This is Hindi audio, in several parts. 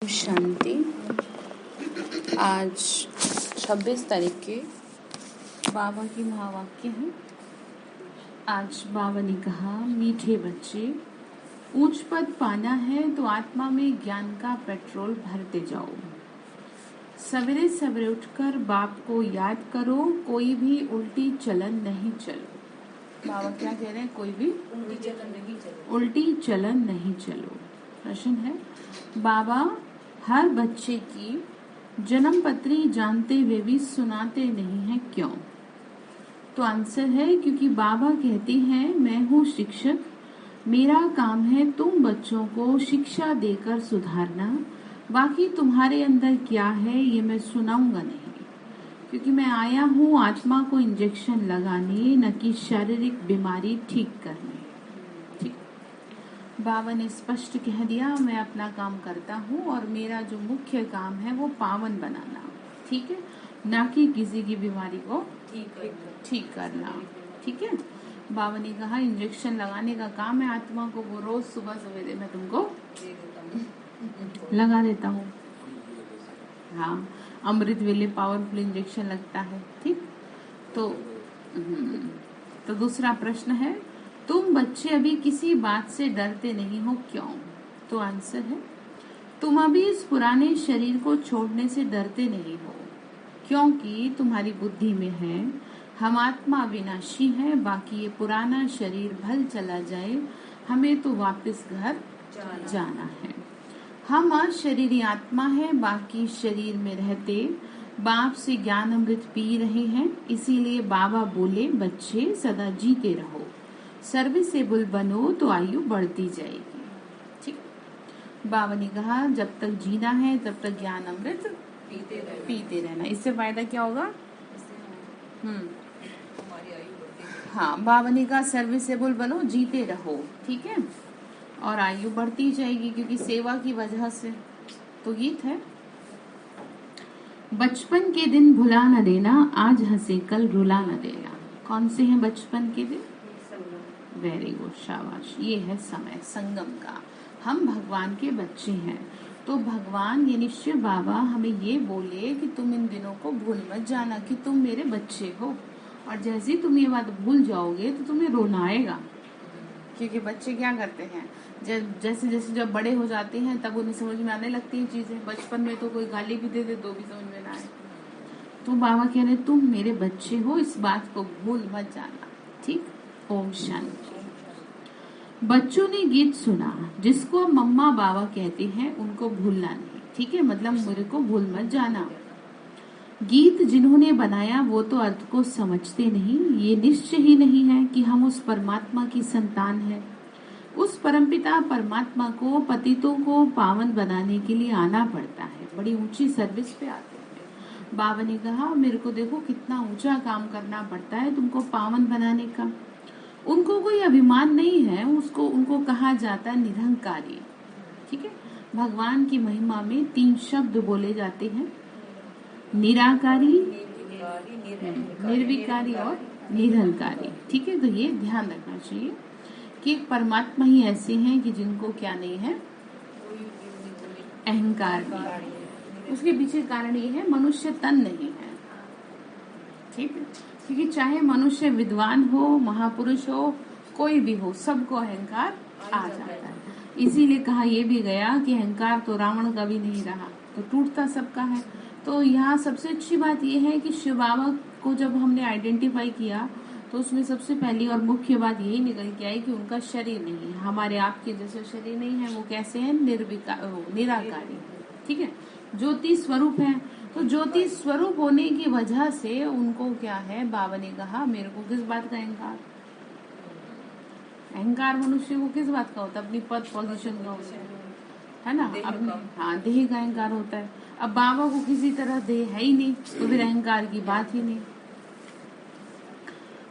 शांति। आज 26 तारीख के बाबा की महावाक्य है। आज बाबा ने कहा, मीठे बच्चे, ऊंच पद पाना है तो आत्मा में ज्ञान का पेट्रोल भरते जाओ। सवेरे सवेरे उठकर बाप को याद करो, कोई भी उल्टी चलन नहीं चलो। बाबा क्या कह रहे हैं? कोई भी उल्टी चलन नहीं चलो। प्रश्न है, बाबा हर बच्चे की जन्म पत्री जानते हुए भी सुनाते नहीं है, क्यों? तो आंसर है, क्योंकि बाबा कहते हैं, मैं हूँ शिक्षक, मेरा काम है तुम बच्चों को शिक्षा देकर सुधारना, बाकी तुम्हारे अंदर क्या है ये मैं सुनाऊंगा नहीं, क्योंकि मैं आया हूँ आत्मा को इंजेक्शन लगाने, न कि शारीरिक बीमारी ठीक करने। ठीक, बाबा ने स्पष्ट कह दिया, मैं अपना काम करता हूँ और मेरा जो मुख्य काम है वो पावन बनाना, ठीक है, ना कि किसी की बीमारी को ठीक करना। ठीक है, बाबा ने कहा इंजेक्शन लगाने का काम है आत्मा को, वो रोज सुबह सवेरे मैं तुमको लगा देता हूँ। हाँ, अमृत वेले पावरफुल इंजेक्शन लगता है। ठीक, तो दूसरा प्रश्न है, तुम बच्चे अभी किसी बात से डरते नहीं हो, क्यों? तो आंसर है, तुम अभी इस पुराने शरीर को छोड़ने से डरते नहीं हो, क्योंकि तुम्हारी बुद्धि में है हम आत्मा अविनाशी है, बाकी ये पुराना शरीर भल चला जाए, हमें तो वापस घर जाना है। हम आज शरीरी आत्मा है, बाकी शरीर में रहते बाप से ज्ञान अमृत पी रहे हैं। इसीलिए बाबा बोले, बच्चे सदा जीते रहो, सर्विसेबल बनो तो आयु बढ़ती जाएगी। ठीक, बाबा ने कहा जब तक जीना है तब तक ज्ञान अमृत पीते रहना। इससे फायदा क्या होगा? हाँ, बाबा ने कहा सर्विसेबल बनो, जीते रहो, ठीक है, और आयु बढ़ती जाएगी, क्योंकि सेवा की वजह से। तो गीत है, बचपन के दिन भुला न देना, आज हंसे कल रुला न देना। कौन से हैं बचपन के दिन? वेरी गुड, शाबाश। ये है समय संगम का। हम भगवान के बच्चे हैं, तो भगवान यानी शिव बाबा हमें ये बोले कि तुम इन दिनों को भूल मत जाना कि तुम मेरे बच्चे हो, और जैसे ही तुम ये बात भूल जाओगे तो तुम्हें रोना आएगा। क्योंकि बच्चे क्या करते हैं, जैसे जैसे जब बड़े हो जाते हैं तब उन्हें समझ में आने लगती हैं चीजें। बचपन में तो कोई गाली भी दे दे तो भी समझ में ना आए। तो बाबा कह रहे तुम मेरे बच्चे हो, इस बात को भूल मत जाना। ठीक, ओम शांति। बच्चों ने गीत सुना, जिसको मम्मा बाबा कहते हैं उनको भूलना नहीं। ठीक है, मतलब मेरे को भूल मत जाना। गीत जिन्होंने बनाया वो तो अर्थ को समझते नहीं, ये निश्चय ही नहीं है कि हम उस परमात्मा की संतान है। उस परमपिता परमात्मा को पतितों को पावन बनाने के लिए आना पड़ता है, बड़ी ऊंची सर्विस पे आते हैं। बाबा ने कहा मेरे को देखो कितना ऊंचा काम करना पड़ता है तुमको पावन बनाने का। उनको कोई अभिमान नहीं है, उनको कहा जाता है निरहंकारी। ठीक है, भगवान की महिमा में 3 शब्द बोले जाते हैं, निराकारी, निर्विकारी और निरहंकारी। ठीक है, तो ये ध्यान रखना चाहिए कि परमात्मा ही ऐसे हैं कि जिनको क्या नहीं है, अहंकार नहीं। उसके पीछे कारण ये है, मनुष्य तन नहीं है। ठीक है, क्योंकि चाहे मनुष्य विद्वान हो, महापुरुष हो, कोई भी हो, सबको अहंकार आ जाता है। इसीलिए कहा यह भी गया कि अहंकार तो रावण का भी नहीं रहा, तो टूटता सबका है। तो यहाँ सबसे अच्छी बात यह है कि शिव बाबा को जब हमने आइडेंटिफाई किया तो उसमें सबसे पहली और मुख्य बात यही निकल के आई कि उनका शरीर नहीं है, हमारे आपके जैसे शरीर नहीं है। वो कैसे हैं? निराकारी। ठीक है, ज्योति स्वरूप है। तो ज्योति स्वरूप होने की वजह से उनको क्या है, बाबा ने कहा मेरे को किस बात का अहंकार? अहंकार मनुष्य को किस बात का होता है? अपनी पद पोजीशन का होता है ना, अपने हाँ देह का अहंकार होता है। अब बाबा को किसी तरह देह है ही नहीं, तो फिर अहंकार की बात ही नहीं।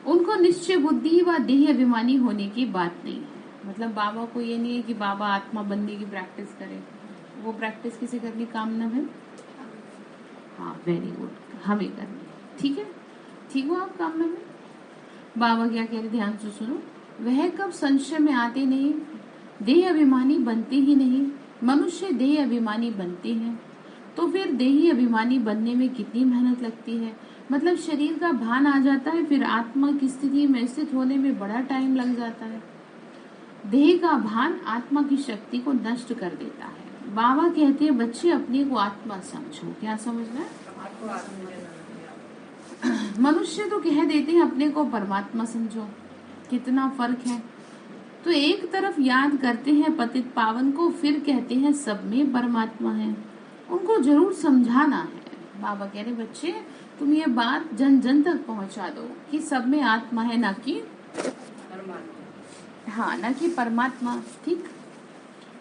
उनको निश्चय बुद्धि व देह अभिमानी होने की बात नहीं है। मतलब बाबा को ये नहीं है कि बाबा आत्मा बनने की प्रैक्टिस करे, वो प्रैक्टिस किसे करनी? कामना है। हाँ, वेरी गुड, हमें करनी। ठीक है, ठीक हो आप कामना में। बाबा क्या कह रहे, ध्यान से सुनो। वह कब संशय में आते नहीं, देह अभिमानी बनते ही नहीं, मनुष्य देह अभिमानी बनते हैं, तो फिर देही अभिमानी बनने में कितनी मेहनत लगती है। मतलब शरीर का भान आ जाता है, फिर आत्मा की स्थिति में स्थित होने में बड़ा टाइम लग जाता है। देह का भान आत्मा की शक्ति को नष्ट कर देता है। बाबा कहते हैं बच्चे अपने को आत्मा समझो। क्या समझना है? मनुष्य तो कह देते हैं अपने को परमात्मा समझो। कितना फर्क है। तो एक तरफ याद करते हैं पतित पावन को, फिर कहते हैं सब में परमात्मा है। उनको जरूर समझाना है। बाबा कह रहे बच्चे तुम ये बात जन जन तक पहुंचा दो कि सब में आत्मा है, ना कि परमात्मा। हाँ, ना कि परमात्मा। ठीक,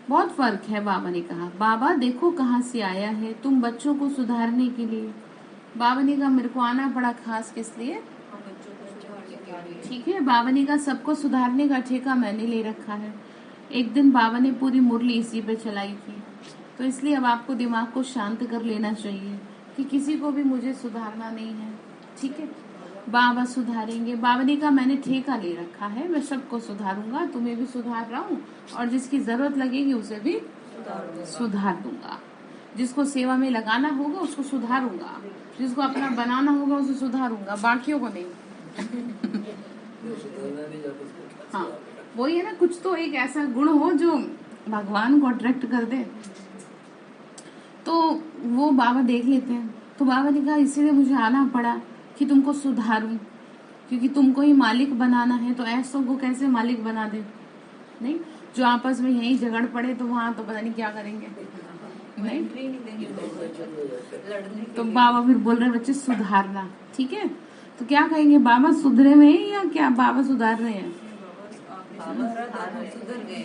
बहुत फर्क है। बाबा ने कहा बाबा देखो कहाँ से आया है तुम बच्चों को सुधारने के लिए। बाबा ने कहा मेरे को आना पड़ा खास किस लिए? ठीक है, बाबा ने कहा सबको सुधारने का ठेका मैंने ले रखा है। एक दिन बाबा ने पूरी मुरली इसी पे चलाई थी, तो इसलिए अब आपको दिमाग को शांत कर लेना चाहिए कि किसी को भी मुझे सुधारना नहीं है। ठीक है, बाबा सुधारेंगे। बाबा ने कहा मैंने ठेका ले रखा है, मैं सबको सुधारूंगा, तुम्हें भी सुधार रहा हूँ और जिसकी जरूरत लगेगी उसे भी सुधार दूंगा। जिसको सेवा में लगाना होगा उसको सुधारूंगा, जिसको अपना बनाना होगा उसे सुधारूंगा, बाकियों को नहीं। हाँ, वही है ना, कुछ तो एक ऐसा गुण हो जो भगवान को अट्रैक्ट कर दे, तो वो बाबा देख लेते हैं। तो बाबा ने कहा इसीलिए मुझे आना पड़ा कि तुमको सुधारूं, क्योंकि तुमको ही मालिक बनाना है। तो ऐसों को कैसे मालिक बना दे? नहीं, जो आपस में यही झगड़ पड़े तो वहां तो पता नहीं क्या करेंगे। नहीं, तो बाबा फिर बोल रहे बच्चे सुधारना। ठीक है, तो क्या कहेंगे? बाबा सुधरे में है या क्या बाबा सुधार रहे हैं?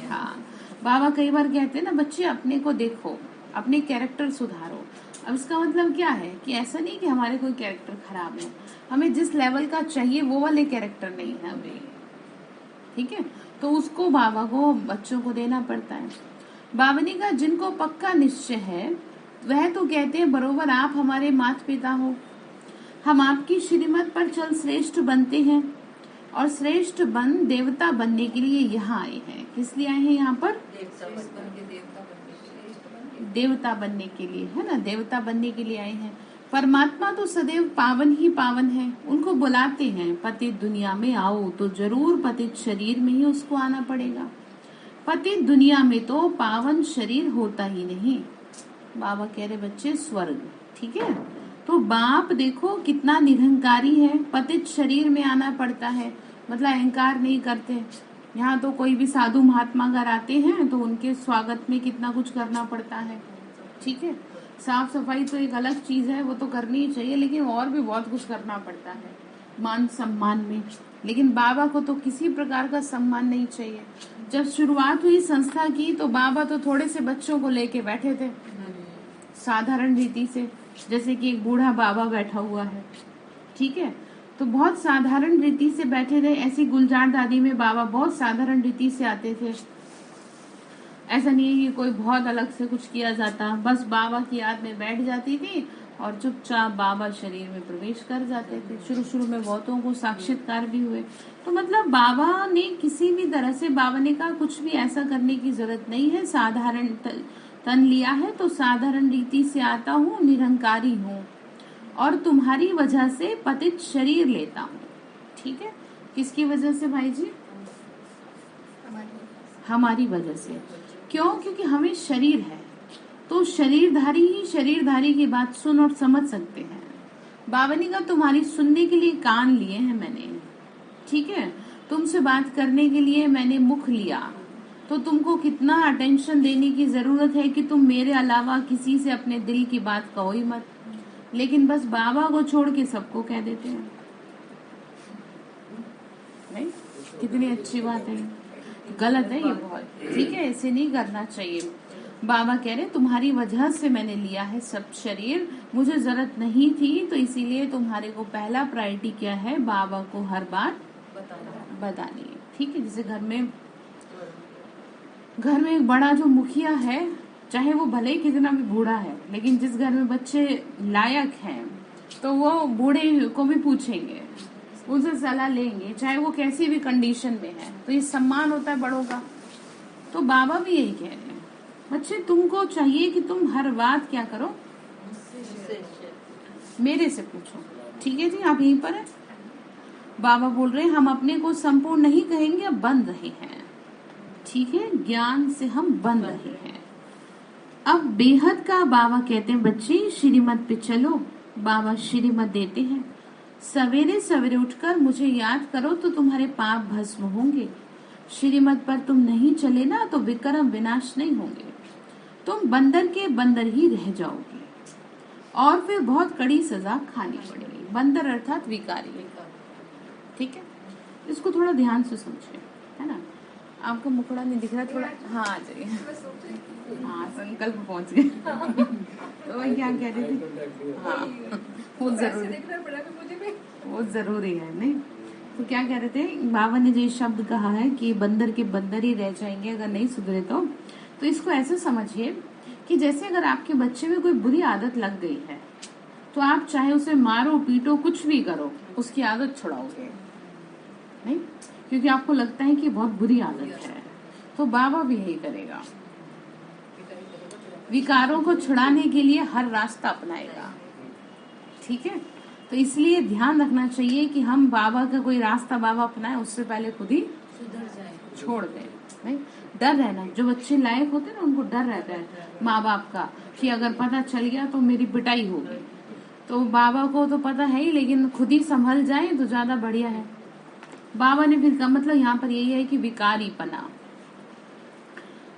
हाँ, बाबा कई बार कहते हैं ना बच्चे अपने को देखो, अपने कैरेक्टर सुधारो। अब इसका मतलब क्या है कि ऐसा नहीं कि हमारे कोई कैरेक्टर खराब है, हमें जिस लेवल का चाहिए वो वाले कैरेक्टर नहीं है हमें। ठीक है, तो उसको बाबा को बच्चों को देना पड़ता है। बाबा ने कहा जिनको पक्का निश्चय है वह तो कहते हैं बरोबर आप हमारे माता पिता हो, हम आपकी श्रीमत पर चल श्रेष्ठ बनते हैं और श्रेष्ठ बन देवता बनने के लिए यहाँ आए हैं। किस लिए आए हैं यहाँ पर? देवता बनने के लिए, है ना, देवता बनने के लिए आए हैं। परमात्मा तो सदैव पावन ही पावन है, उनको बुलाते हैं पतित दुनिया में आओ, तो जरूर पतित शरीर में ही उसको आना पड़ेगा। पतित दुनिया में तो पावन शरीर होता ही नहीं। बाबा कह रहे बच्चे स्वर्ग। ठीक है, तो बाप देखो कितना निरहंकारी है, पतित शरीर में आना पड़ता है, मतलब अहंकार नहीं करते। यहाँ तो कोई भी साधु महात्मा अगर आते हैं तो उनके स्वागत में कितना कुछ करना पड़ता है। ठीक है, साफ सफाई तो एक अलग चीज है, वो तो करनी ही चाहिए, लेकिन और भी बहुत कुछ करना पड़ता है मान सम्मान में। लेकिन बाबा को तो किसी प्रकार का सम्मान नहीं चाहिए। जब शुरुआत हुई संस्था की तो बाबा तो थोड़े से बच्चों को लेके बैठे थे साधारण रीति से, जैसे कि एक बूढ़ा बाबा बैठा हुआ है। ठीक है, तो बहुत साधारण रीति से बैठे थे। ऐसी गुलजार दादी में बाबा बहुत साधारण रीति से आते थे। ऐसा नहीं है कि कोई बहुत अलग से कुछ किया जाता, बस बाबा की याद में बैठ जाती थी और चुपचाप बाबा शरीर में प्रवेश कर जाते थे। शुरू शुरू में बहुतों को साक्षात्कार भी हुए। तो मतलब बाबा ने किसी भी तरह से, बाबा ने कहा कुछ भी ऐसा करने की जरूरत नहीं है, साधारण तन लिया है तो साधारण रीति से आता हूँ, निरंकारी हूँ और तुम्हारी वजह से पतित शरीर लेता हूँ। ठीक है, किसकी वजह से भाई जी? हमारी वजह से। क्यों? क्योंकि हमें शरीर है, तो शरीरधारी ही शरीरधारी की बात सुन और समझ सकते हैं। बाबा ने कहा तुम्हारी सुनने के लिए कान लिए हैं मैंने। ठीक है, तुमसे बात करने के लिए मैंने मुख लिया, तो तुमको कितना अटेंशन देने की जरूरत है कि तुम मेरे अलावा किसी से अपने दिल की बात कहो ही मत। लेकिन बस बाबा को छोड़ के सबको कह देते हैं। नहीं, कितनी अच्छी बात है, गलत है ये बहुत। ठीक है, ऐसे नहीं करना चाहिए। बाबा कह रहे तुम्हारी वजह से मैंने लिया है सब शरीर, मुझे जरूरत नहीं थी, तो इसीलिए तुम्हारे को पहला प्रायोरिटी क्या है? बाबा को हर बात बतानी है। ठीक है, जैसे घर में एक बड़ा जो मुखिया है, चाहे वो भले ही कितना भी बूढ़ा है, लेकिन जिस घर में बच्चे लायक हैं तो वो बूढ़े को भी पूछेंगे, उनसे सलाह लेंगे, चाहे वो कैसी भी कंडीशन में है। तो ये सम्मान होता है बड़ों का। तो बाबा भी यही कह रहे हैं, बच्चे तुमको चाहिए कि तुम हर बात क्या करो, मेरे से पूछो। ठीक है जी, आप यहीं पर है। बाबा बोल रहे हैं हम अपने को संपूर्ण नहीं कहेंगे, अब बन रहे हैं। ठीक है, ज्ञान से हम बन रहे हैं। अब बेहद का बाबा कहते हैं बच्चे श्रीमत पे चलो। बाबा श्रीमत देते हैं, सवेरे सवेरे उठकर मुझे याद करो तो तुम्हारे पाप भस्म होंगे। श्रीमत पर तुम नहीं चले ना तो विक्रम विनाश नहीं होंगे, तुम बंदर के बंदर ही रह जाओगे और फिर बहुत कड़ी सजा खानी पड़ेगी। बंदर अर्थात विकारी। ठीक है, इसको थोड़ा ध्यान से समझे, है ना। आपका मुखड़ा नहीं दिख रहा, थोड़ा हाँ आ जाइए। हाँ, संकल्प पहुंच गए। तो वही क्या कह रहे थे, हाँ वो जरूरी है नहीं। तो क्या कह रहे थे, बाबा ने जो शब्द कहा है कि बंदर के बंदर ही रह जाएंगे अगर नहीं सुधरे तो इसको ऐसे समझिए कि जैसे अगर आपके बच्चे में कोई बुरी आदत लग गई है तो आप चाहे उसे मारो पीटो कुछ भी करो, उसकी आदत छुड़ाओगे नहीं, क्योंकि आपको लगता है कि बहुत बुरी आदत है। तो बाबा भी यही करेगा, विकारों को छुड़ाने के लिए हर रास्ता अपनाएगा। ठीक है, तो इसलिए ध्यान रखना चाहिए कि हम बाबा का कोई रास्ता बाबा अपनाए उससे पहले खुद ही छोड़ दें। नहीं, डर रहना, जो बच्चे लायक होते हैं ना उनको डर रहता है माँ बाप का कि अगर पता चल गया तो मेरी पिटाई होगी। तो बाबा को तो पता है ही, लेकिन खुद ही संभल जाए तो ज्यादा बढ़िया है। बाबा ने फिर कहा, मतलब यहाँ पर यही है कि विकारीपना,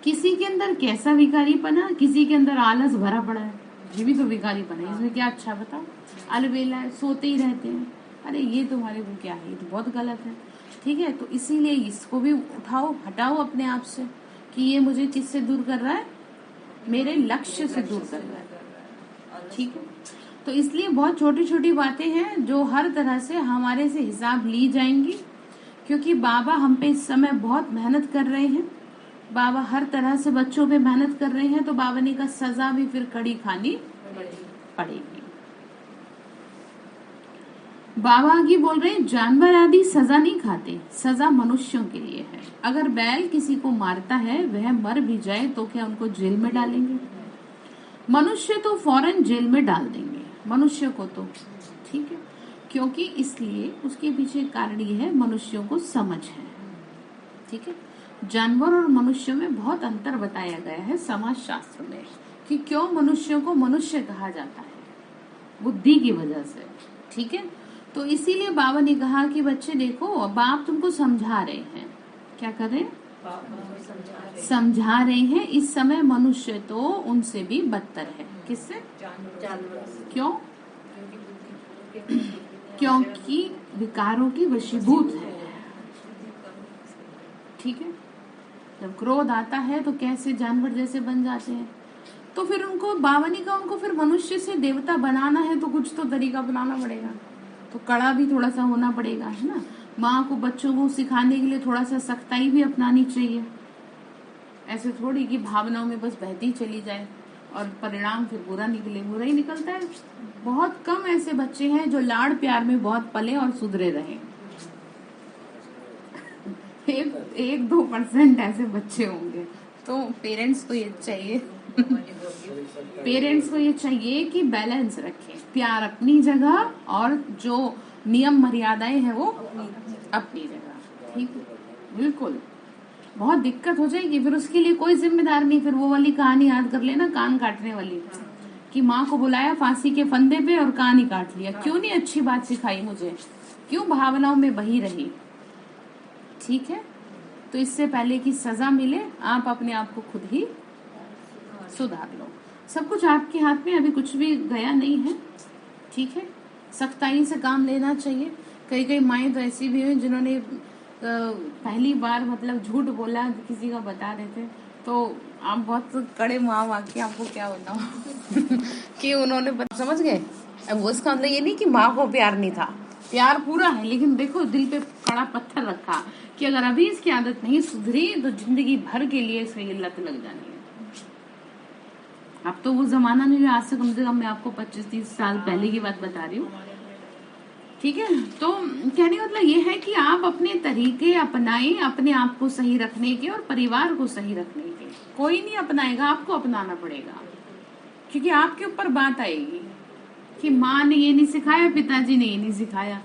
किसी के अंदर कैसा विकारीपना, किसी के अंदर आलस भरा पड़ा है, ये भी तो विकारीपना है। इसमें क्या अच्छा बताओ, अलबेला है, सोते ही रहते हैं, अरे ये तुम्हारे को क्या है, ये तो बहुत गलत है। ठीक है, तो इसीलिए इसको भी उठाओ, हटाओ अपने आप से कि ये मुझे किससे दूर कर रहा है, मेरे लक्ष्य से दूर कर रहा है। ठीक है, तो इसलिए बहुत छोटी छोटी बातें हैं जो हर तरह से हमारे से हिसाब ली जाएंगी, क्योंकि बाबा हम पे इस समय बहुत मेहनत कर रहे हैं। बाबा हर तरह से बच्चों पे मेहनत कर रहे हैं, तो बाबा ने कहा सजा भी फिर कड़ी खानी पड़ेगी। बाबा आगे बोल रहे हैं, जानवर आदि सजा नहीं खाते, सजा मनुष्यों के लिए है। अगर बैल किसी को मारता है, वह मर भी जाए तो क्या उनको जेल में डालेंगे? मनुष्य तो फौरन जेल में डाल देंगे, मनुष्य को तो। ठीक है, क्योंकि इसलिए उसके पीछे कारण ये है, मनुष्यों को समझ है। ठीक है, जानवर और मनुष्यों में बहुत अंतर बताया गया है समाज शास्त्र में कि क्यों मनुष्यों को मनुष्य कहा जाता है, बुद्धि की वजह से। ठीक है, तो इसीलिए बाबा ने कहा कि बच्चे देखो, बाप तुमको समझा रहे हैं, क्या कर रहे हैं, समझा रहे हैं। इस समय मनुष्य तो उनसे भी बदतर है, किससे, क्यों, क्योंकि विकारों की वशीभूत है। ठीक है, जब क्रोध आता है तो कैसे जानवर जैसे बन जाते हैं। तो फिर उनको बाबा ने कहा, उनको फिर मनुष्य से देवता बनाना है तो कुछ तो तरीका बनाना पड़ेगा, तो कड़ा भी थोड़ा सा होना पड़ेगा, है ना। माँ को बच्चों को सिखाने के लिए थोड़ा सा सख्ताई भी अपनानी चाहिए। ऐसे थोड़ी कि भावनाओं में बस बहती चली जाए और परिणाम फिर बुरा निकले, बुरा ही निकलता है। बहुत कम ऐसे बच्चे हैं जो लाड़ प्यार में बहुत पले और सुधरे रहे। 1-2% ऐसे बच्चे होंगे। तो पेरेंट्स को ये चाहिए पेरेंट्स को ये चाहिए कि बैलेंस रखें, प्यार अपनी जगह और जो नियम मर्यादाएं हैं वो अपनी जगह। ठीक है, बिल्कुल। बहुत दिक्कत हो जाएगी फिर, उसके लिए कोई जिम्मेदार नहीं। फिर वो वाली कहानी याद कर लेना, कान काटने वाली, कि माँ को बुलाया फांसी के फंदे पे और कान ही काट लिया। क्यों नहीं अच्छी बात सिखाई मुझे, क्यों भावनाओं में बही रही। ठीक है, तो इससे पहले कि सजा मिले, आप अपने आप को खुद ही सुधार लो। सब कुछ आपके हाथ में, अभी कुछ भी गया नहीं है। ठीक है, सख्ताई से काम लेना चाहिए। कई माएँ तो ऐसी भी हुई जिन्होंने पहली बार मतलब झूठ बोला, किसी का बता रहे थे, तो आप बहुत कड़े माँ वाक्य, आपको क्या बताओ कि उन्होंने समझ गए। अब वो इसका मतलब ये नहीं कि माँ को प्यार नहीं था, प्यार पूरा है, लेकिन देखो दिल पे कड़ा पत्थर रखा कि अगर अभी इसकी आदत नहीं सुधरी तो जिंदगी भर के लिए इसमें ये लत लग जानी है। अब तो वो जमाना नहीं, आज से कम मैं आपको 25-30 साल पहले की बात बता रही हूँ। ठीक है। तो कहने का मतलब ये है कि आप अपने तरीके अपनाएं अपने आप को सही रखने के और परिवार को सही रखने के। कोई नहीं अपनाएगा, आपको अपनाना पड़ेगा, क्योंकि आपके ऊपर बात आएगी कि माँ ने ये नहीं सिखाया, पिताजी ने ये नहीं सिखाया।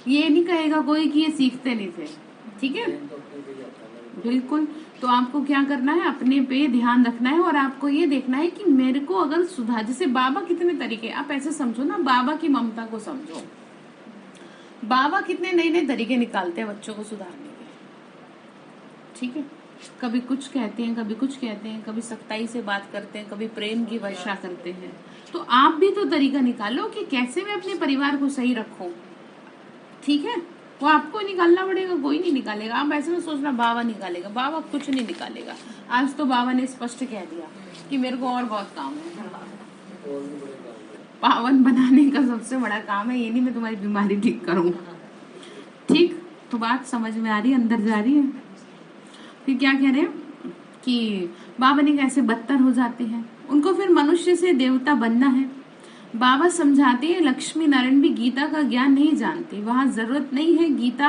ये नहीं कहेगा कोई कि ये सीखते नहीं थे। ठीक है, बिल्कुल। तो आपको क्या करना है, अपने पे ध्यान रखना है और आपको ये देखना है कि मेरे को अगर सुधार, जैसे बाबा कितने तरीके, आप ऐसे समझो ना, बाबा की ममता को समझो। बाबा कितने नए नए तरीके निकालते हैं बच्चों को सुधारने के। ठीक है, कभी कुछ कहते हैं, कभी कुछ कहते हैं, कभी सख्ताई से बात करते हैं, कभी प्रेम की वर्षा करते हैं। तो आप भी तो तरीका निकालो कि कैसे मैं अपने परिवार को सही रखूं। ठीक है, वो आपको निकालना पड़ेगा, कोई नहीं निकालेगा। आप ऐसे में सोचना बाबा निकालेगा, बाबा कुछ नहीं निकालेगा। आज तो बाबा ने स्पष्ट कह दिया कि मेरे को और बहुत काम है। पावन बनाने का सबसे बड़ा काम है, ये नहीं मैं तुम्हारी बीमारी ठीक करूं। ठीक, तो बात समझ में आ रही है, अंदर जा रही है। फिर क्या कह रहे हैं कि बाबा ने कैसे बदतर हो जाते हैं, उनको फिर मनुष्य से देवता बनना है। बाबा समझाते हैं लक्ष्मी नारायण भी गीता का ज्ञान नहीं जानते, वहां जरूरत नहीं है गीता,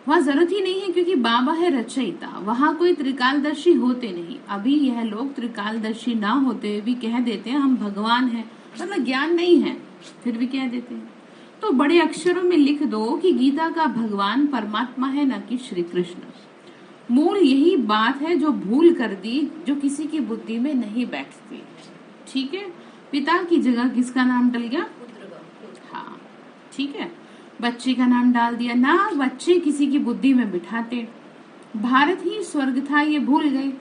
वहां जरूरत ही नहीं है, क्योंकि बाबा है रचयिता, वहां कोई त्रिकालदर्शी होते नहीं। अभी यह लोग त्रिकालदर्शी ना होते हुए भी कह देते हैं हम भगवान हैं, मतलब ज्ञान नहीं है फिर भी कह देते हैं। तो बड़े अक्षरों में लिख दो कि गीता का भगवान परमात्मा है, न कि श्री कृष्ण। मूल यही बात है जो भूल कर दी, जो किसी की बुद्धि में नहीं बैठती। ठीक है, पिता की जगह किसका नाम डल गया? हाँ, ठीक है, बच्चे का नाम डाल दिया ना, बच्चे किसी की बुद्धि में बिठाते। भारत ही स्वर्ग था ये भूल गए,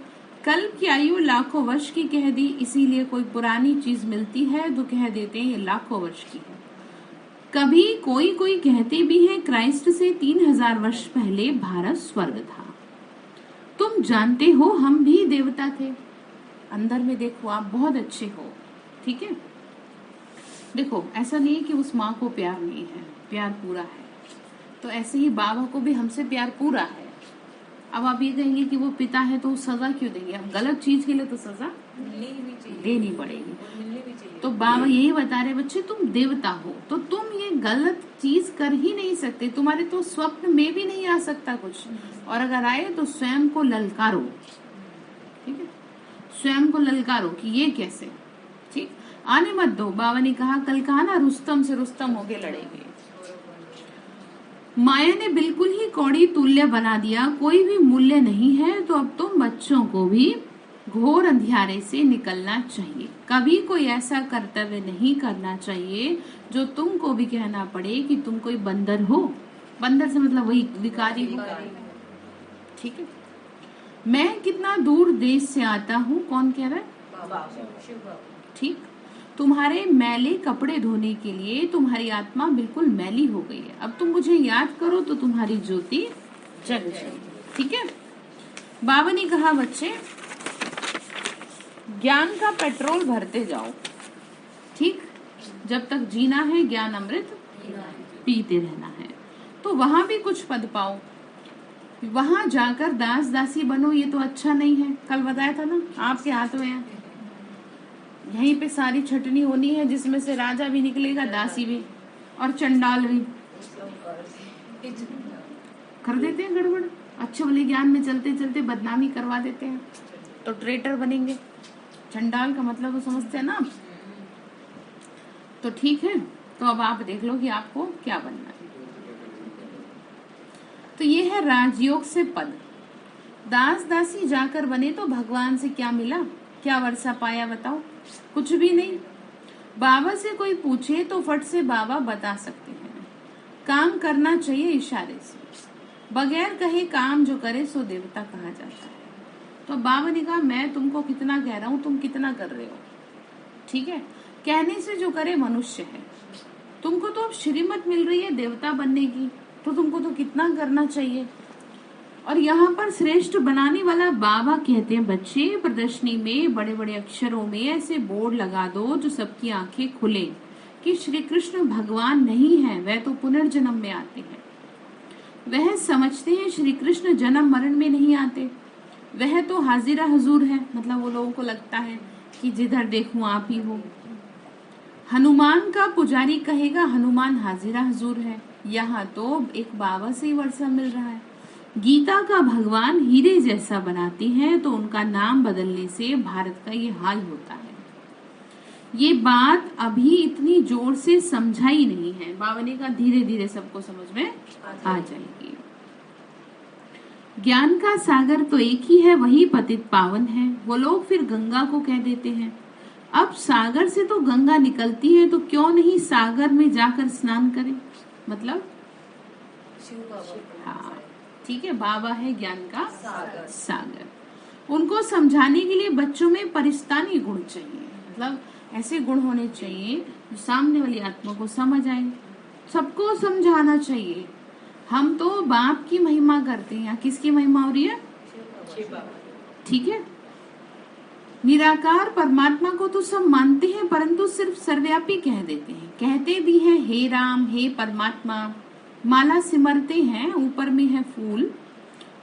कल्प की आयु लाखों वर्ष की कह दी, इसीलिए कोई पुरानी चीज मिलती है तो कह देते हैं ये लाखों वर्ष की है। कभी कोई कोई कहते भी है क्राइस्ट से 3000 वर्ष पहले भारत स्वर्ग था। तुम जानते हो हम भी देवता थे। अंदर में देखो, आप बहुत अच्छे हो। ठीक है, देखो ऐसा नहीं है कि उस माँ को प्यार नहीं है, प्यार पूरा है। तो ऐसे ही बाबा को भी हमसे प्यार पूरा है। अब आप ये कहेंगे कि वो पिता है तो सजा क्यों देंगे? अब गलत चीज के लिए तो सजा देनी पड़ेगी। तो बाबा यही बता रहे बच्चे तुम देवता हो, तो तुम ये गलत चीज कर ही नहीं सकते, तुम्हारे तो स्वप्न में भी नहीं आ सकता कुछ, और अगर आए तो स्वयं को ललकारो। ठीक है, स्वयं को ललकारो कि ये कैसे। ठीक, आने मत दो। बाबा ने कहा कल कहा ना, रुस्तम से रुस्तम होके लड़ेंगे। माया ने बिल्कुल ही कौड़ी तुल्य बना दिया, कोई भी मूल्य नहीं है। तो अब तुम बच्चों को भी घोर अंधियारे से निकलना चाहिए। कभी कोई ऐसा कर्तव्य नहीं करना चाहिए जो तुमको भी कहना पड़े कि तुम कोई बंदर हो। बंदर से मतलब वही विकारी हो। ठीक है, मैं कितना दूर देश से आता हूँ, कौन कह रहा है? ठीक, तुम्हारे मैले कपड़े धोने के लिए तुम्हारी आत्मा बिल्कुल मैली हो गई है। अब तुम मुझे याद करो तो तुम्हारी ज्योति जग जाएगी। ठीक है, बाबा ने कहा बच्चे ज्ञान का पेट्रोल भरते जाओ। ठीक, जब तक जीना है ज्ञान अमृत पीते रहना है। तो वहां भी कुछ पद पाओ, वहां जाकर दास दासी बनो, ये तो अच्छा नहीं है। कल बताया था ना, आपके हाथ में है। यहीं पे सारी छटनी होनी है, जिसमें से राजा भी निकलेगा, दासी भी, और चंडाल भी। कर देते हैं गड़बड़, अच्छे भले ज्ञान में चलते चलते बदनामी करवा देते हैं, तो ट्रेटर बनेंगे। चंडाल का मतलब तो समझते हैं ना। तो ठीक है, तो अब आप देख लो कि आपको क्या बनना है। तो ये है राजयोग से पद। दास दासी जाकर बने तो भगवान से क्या मिला, क्या वर्षा पाया बताओ? कुछ भी नहीं। बाबा से कोई पूछे तो फट से बाबा बता सकते हैं। काम करना चाहिए इशारे से, बगैर कहे काम जो करे सो देवता कहा जाता है। तो बाबा ने कहा मैं तुमको कितना कह रहा हूँ, तुम कितना कर रहे हो? ठीक है, कहने से जो करे मनुष्य है। तुमको तो अब श्रीमत मिल रही है देवता बनने की, तो तुमको तो कितना करना चाहिए। और यहाँ पर श्रेष्ठ बनाने वाला बाबा कहते हैं बच्चे, प्रदर्शनी में बड़े बड़े अक्षरों में ऐसे बोर्ड लगा दो जो सबकी आंखें खुले कि श्री कृष्ण भगवान नहीं है, वह तो पुनर्जन्म में आते हैं। वह समझते हैं श्री कृष्ण जन्म मरण में नहीं आते, वह तो हाजिरा हजूर है। मतलब वो लोगों को लगता है कि जिधर देखूं आप ही हो। हनुमान का पुजारी कहेगा हनुमान हाजिरा हजूर है। यहाँ तो एक बाबा से ही वर्षा मिल रहा है। गीता का भगवान हीरे जैसा बनाते हैं तो उनका नाम बदलने से भारत का ये हाल होता है। ये बात अभी इतनी जोर से समझाई नहीं है। बाबा ने कहा धीरे धीरे सबको समझ में आ जाएगी। ज्ञान का सागर तो एक ही है, वही पतित पावन है। वो लोग फिर गंगा को कह देते हैं अब सागर से तो गंगा निकलती है तो क्यों नहीं सागर में जाकर स्नान करें। मतलब हाँ ठीक है, बाबा है ज्ञान का सागर। उनको समझाने के लिए बच्चों में परिस्तानी गुण चाहिए। मतलब ऐसे गुण होने चाहिए जो सामने वाली आत्मा को समझ आए। सबको समझाना चाहिए। हम तो बाप की महिमा करते हैं, किसकी महिमा हो रही है? ठीक है, निराकार परमात्मा को तो सब मानते हैं परंतु सिर्फ सर्वव्यापी कह देते हैं। कहते भी हैं हे राम हे परमात्मा, माला सिमरते हैं ऊपर में है फूल,